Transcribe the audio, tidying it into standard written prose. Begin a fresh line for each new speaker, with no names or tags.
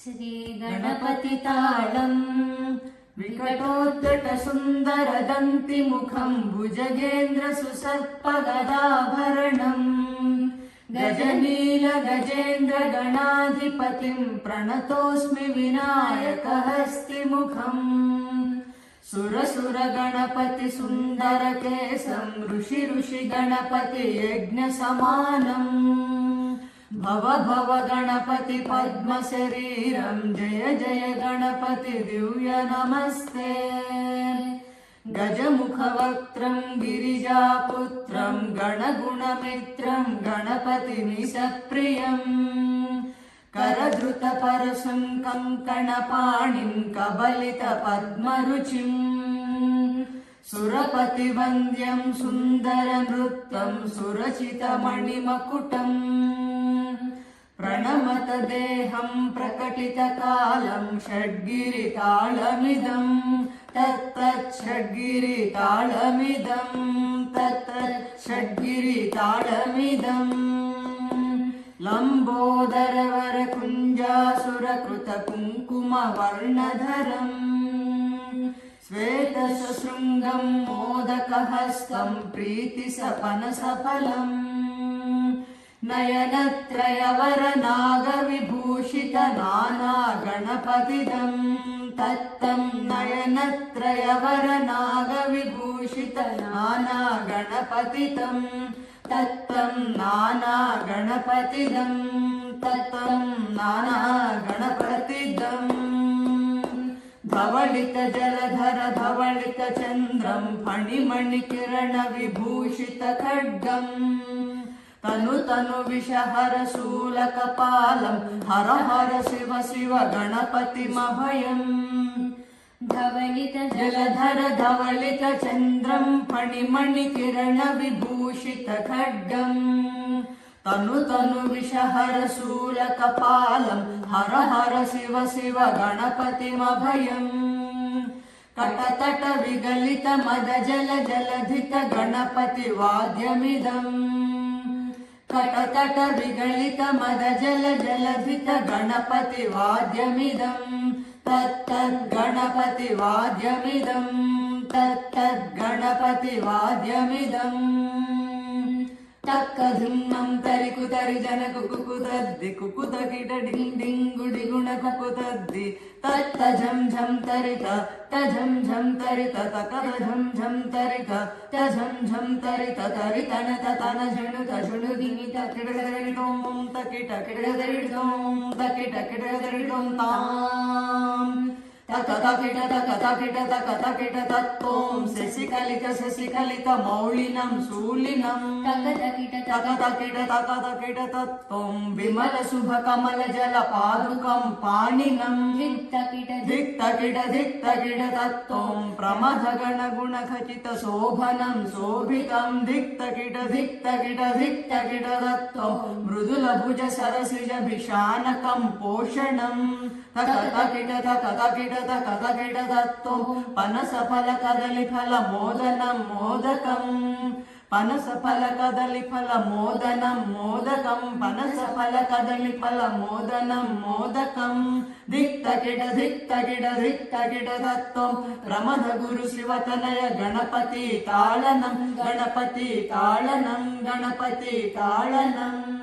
श्रीगणपतिताळम् विकटोद्गटसुन्दरदन्तिमुखम् भुजगेन्द्रसुसर्पगदाभरणम् गजनीलगजेन्द्रगणाधिपतिम् प्रणतोऽस्मि विनायकहस्तिमुखम् सुरसुरगणपति सुन्दरकेशम् ऋषि गणपति यज्ञसमानम् भव भव गणपति पद्मशरीरम् जय जय गणपति दिव्य नमस्ते गजमुखवक्त्रम् गिरिजापुत्रम् गणगुणमित्रम् गणपतिमिषप्रियम् करधृतपरशम् कङ्कणपाणिम् कबलितपद्मरुचिम् सुरपतिवन्द्यम् सुन्दरनृत्यम् सुरचितमणिमकुटम् प्रणमत देहम् प्रकटितकालम् षड्गिरिताळमिदम् तत्तच्छड्गिरिताळमिदम् तत्तच्छड्गिरिताळमिदम् लम्बोदरवरकुञ्जासुरकृतकुङ्कुमवर्णधरम् श्वेतशृङ्गम् मोदकहस्तम् प्रीतिसपनसफलम् नयनत्रयवरनागविभूषित नाना गणपतिदम् तत्तम् नयनत्रयवरनागविभूषित नाना गणपतितम् तत्तम् नाना गणपतिदम् तत्तम् नाना गणपतिदम् धवलित जलधर धवलित चन्द्रम् फणिमणिकिरण विभूषित खड्गम् तनु तनु विषहर शूलकपालम् हर हर शिव शिव गणपतिमभयम् धवलित जलधर धवलित चन्द्रम् फणिमणिकिरण विभूषित खड्गम् तनु तनु विषहर शूलकपालम् हर हर शिव शिव गणपतिमभयम् कटतट विगलित मद जल जलधित गणपति वाद्यमिदम् कटतट विगलित मद जल जलधित गणपति वाद्यमिदम् तत्तद्गणपति वाद्यमिदम् तत्तद्गणपति वाद्यमिदम् तक्कधिन्नम् तरिकुतरि जनकुकुतद्दि कुकुतकिट डिङ् डिङ् गुडि गुण कुकुतद्दि तत्तझं झं तरित तझं झं तरित तकदझं झं तरित तझं झं तरित तरितन ततन झणु तझणु दिनि तकिटकिटकिटों तकिटकिटकिटों तकिटकिटकिटों ताम् तकतकिट तकतकिट तकतकिट तत्तों शशिकलित मौलिनं शूलिनं तकतकिट तकतकिट तत्तों विमल शुभ कमल जल पादुकं पाणिनं धिक्तकिट तत्तों प्रमथ गण गुण खचित शोभनं शोभितं धिक्तकिट तत्तों मृदुल भुज सरसिज भिषानकं पोषणं तकतकिट तकतकिट तत्तों पनसफल कदलीफल मोदनं मोदकम् पनसफल कदलीफल मोदनं मोदकम् पनसफल कदलीफल मोदनं मोदकम् धिक्तकिट तत्तों प्रमथ गुरु शिवतनय गणपति ताळनं गणपति ताळनं गणपति ताळनं